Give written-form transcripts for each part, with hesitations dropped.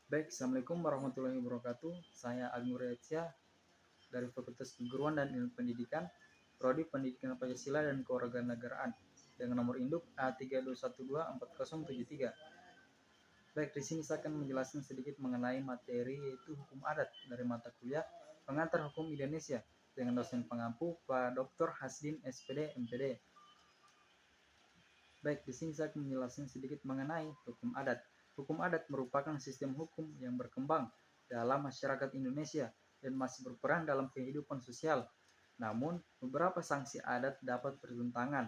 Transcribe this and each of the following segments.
Baik, Assalamualaikum warahmatullahi wabarakatuh. Saya Agung Recia dari Fakultas Keguruan dan Ilmu Pendidikan, Prodi Pendidikan Pancasila dan Kewarganegaraan dengan nomor induk A321240773. Baik, di sini saya akan menjelaskan sedikit mengenai materi yaitu hukum adat dari mata kuliah Pengantar Hukum Indonesia dengan dosen pengampu Pak Dr. Hasdin SPD MPD. Baik, di sini saya akan menjelaskan sedikit mengenai hukum adat. Hukum adat merupakan sistem hukum yang berkembang dalam masyarakat Indonesia dan masih berperan dalam kehidupan sosial. Namun, beberapa sanksi adat dapat bertentangan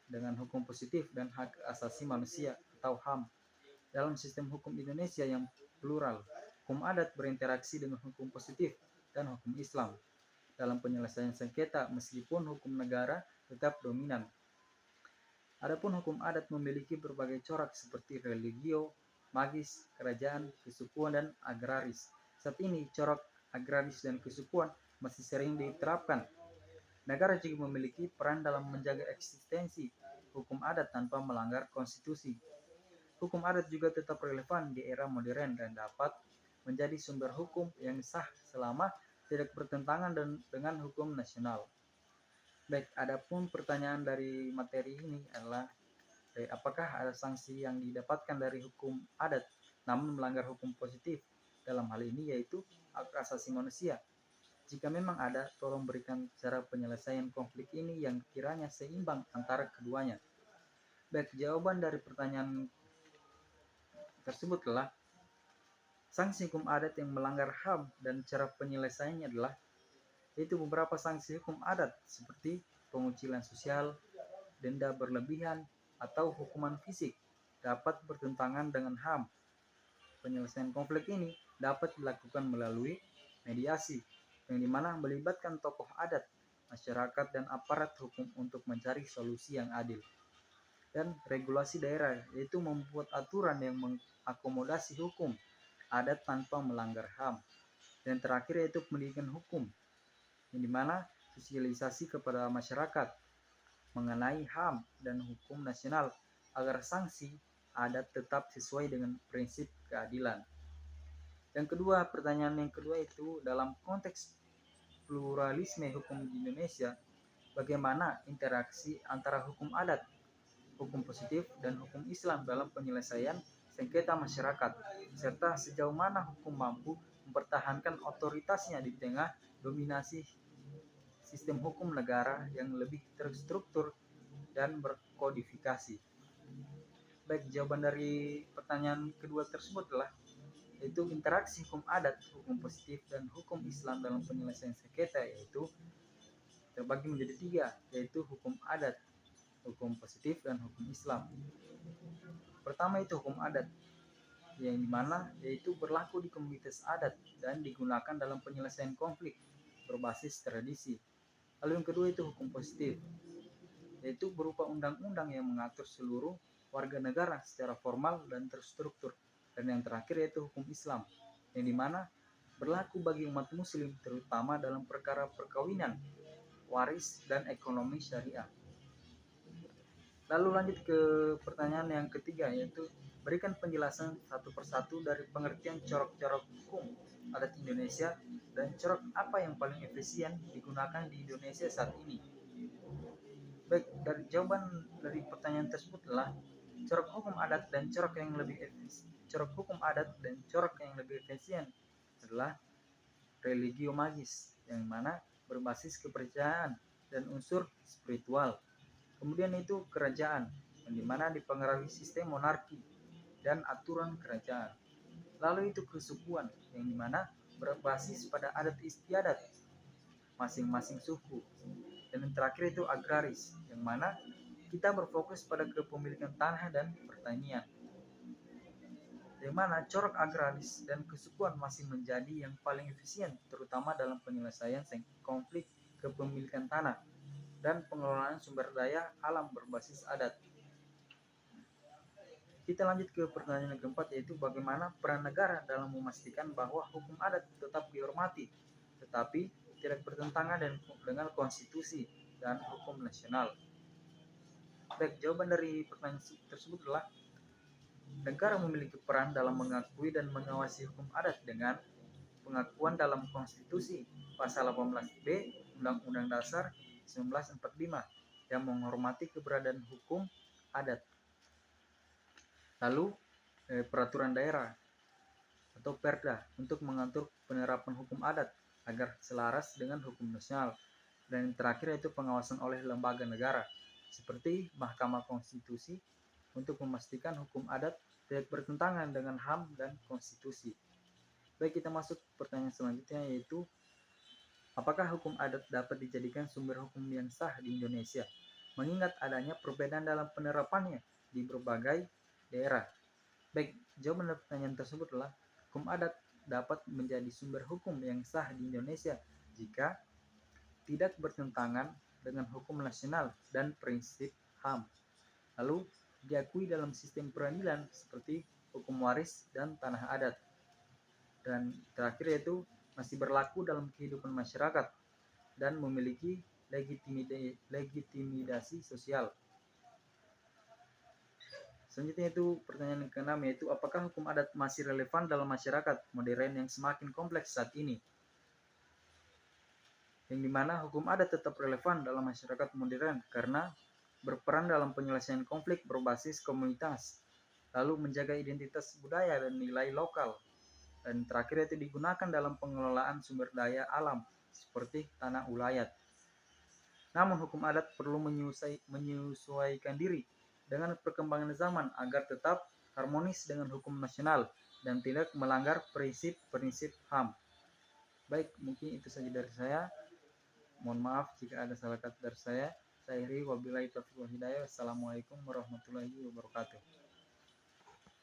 dengan hukum positif dan hak asasi manusia atau HAM. Dalam sistem hukum Indonesia yang plural, hukum adat berinteraksi dengan hukum positif dan hukum Islam dalam penyelesaian sengketa meskipun hukum negara tetap dominan. Adapun hukum adat memiliki berbagai corak seperti religio, magis, kerajaan, kesukuan, dan agraris. Saat ini, corak agraris dan kesukuan masih sering diterapkan. Negara juga memiliki peran dalam menjaga eksistensi hukum adat tanpa melanggar konstitusi. Hukum adat juga tetap relevan di era modern dan dapat menjadi sumber hukum yang sah selama tidak bertentangan dengan hukum nasional. Baik, adapun pertanyaan dari materi ini adalah apakah ada sanksi yang didapatkan dari hukum adat namun melanggar hukum positif dalam hal ini yaitu hak asasi manusia? Jika memang ada, tolong berikan cara penyelesaian konflik ini yang kiranya seimbang antara keduanya. Baik, jawaban dari pertanyaan tersebut adalah sanksi hukum adat yang melanggar HAM dan cara penyelesaiannya adalah yaitu beberapa sanksi hukum adat seperti pengucilan sosial, denda berlebihan, atau hukuman fisik dapat bertentangan dengan HAM. Penyelesaian konflik ini dapat dilakukan melalui mediasi, yang dimana melibatkan tokoh adat, masyarakat, dan aparat hukum untuk mencari solusi yang adil. Dan regulasi daerah, yaitu membuat aturan yang mengakomodasi hukum adat tanpa melanggar HAM. Dan terakhir yaitu pendidikan hukum, yang dimana sosialisasi kepada masyarakat mengenai HAM dan hukum nasional agar sanksi adat tetap sesuai dengan prinsip keadilan. Yang kedua, pertanyaan yang kedua itu dalam konteks pluralisme hukum di Indonesia, bagaimana interaksi antara hukum adat, hukum positif, dan hukum Islam dalam penyelesaian sengketa masyarakat, serta sejauh mana hukum mampu mempertahankan otoritasnya di tengah dominasi sistem hukum negara yang lebih terstruktur dan berkodifikasi. Baik, jawaban dari pertanyaan kedua tersebut adalah yaitu interaksi hukum adat, hukum positif, dan hukum Islam dalam penyelesaian sengketa yaitu terbagi menjadi tiga, yaitu hukum adat, hukum positif, dan hukum Islam. Pertama itu hukum adat, yang dimana yaitu berlaku di komunitas adat dan digunakan dalam penyelesaian konflik berbasis tradisi. Lalu yang kedua itu hukum positif, yaitu berupa undang-undang yang mengatur seluruh warga negara secara formal dan terstruktur. Dan yang terakhir yaitu hukum Islam, yang dimana berlaku bagi umat muslim terutama dalam perkara perkawinan, waris, dan ekonomi syariah. Lalu lanjut ke pertanyaan yang ketiga yaitu berikan penjelasan satu persatu dari pengertian corak-corak hukum adat Indonesia dan corak apa yang paling efisien digunakan di Indonesia saat ini. Baik, dari jawaban dari pertanyaan tersebut adalah corak hukum adat dan corak yang lebih efisien. Corak hukum adat dan corak yang lebih efisien adalah religio magis, yang mana berbasis kepercayaan dan unsur spiritual. Kemudian itu kerajaan, yang dimana dipengaruhi sistem monarki dan aturan kerajaan. Lalu itu kesukuan, yang dimana berbasis pada adat istiadat masing-masing suku. Dan yang terakhir itu agraris, yang mana kita berfokus pada kepemilikan tanah dan pertanian. Yang mana corak agraris dan kesukuan masih menjadi yang paling efisien, terutama dalam penyelesaian konflik kepemilikan tanah dan pengelolaan sumber daya alam berbasis adat. Kita lanjut ke pertanyaan yang keempat yaitu bagaimana peran negara dalam memastikan bahwa hukum adat tetap dihormati, tetapi tidak bertentangan dengan konstitusi dan hukum nasional. Baik, jawaban dari pertanyaan tersebut adalah Negara memiliki peran dalam mengakui dan mengawasi hukum adat dengan pengakuan dalam konstitusi pasal 18B Undang-Undang Dasar 1945 yang menghormati keberadaan hukum adat. Lalu peraturan daerah atau Perda untuk mengatur penerapan hukum adat agar selaras dengan hukum nasional. Dan yang terakhir yaitu pengawasan oleh lembaga negara seperti Mahkamah Konstitusi untuk memastikan hukum adat tidak bertentangan dengan HAM dan konstitusi. Baik, kita masuk pertanyaan selanjutnya yaitu apakah hukum adat dapat dijadikan sumber hukum yang sah di Indonesia? Mengingat adanya perbedaan dalam penerapannya di berbagai daerah. Baik, jawaban dari pertanyaan tersebut adalah hukum adat dapat menjadi sumber hukum yang sah di Indonesia jika tidak bertentangan dengan hukum nasional dan prinsip HAM. Lalu diakui dalam sistem peradilan seperti hukum waris dan tanah adat. Dan terakhir yaitu masih berlaku dalam kehidupan masyarakat dan memiliki legitimasi sosial. Selanjutnya itu pertanyaan yang keenam yaitu apakah hukum adat masih relevan dalam masyarakat modern yang semakin kompleks saat ini? Yang dimana hukum adat tetap relevan dalam masyarakat modern karena berperan dalam penyelesaian konflik berbasis komunitas, lalu menjaga identitas budaya dan nilai lokal, dan terakhir itu digunakan dalam pengelolaan sumber daya alam seperti tanah ulayat. Namun hukum adat perlu menyesuaikan diri dengan perkembangan zaman agar tetap harmonis dengan hukum nasional dan tidak melanggar prinsip-prinsip HAM. Baik, mungkin itu saja dari saya. Mohon maaf jika ada salah kata dari saya. Saya akhiri wabillahi taufiq wal hidayah. Wassalamualaikum warahmatullahi wabarakatuh.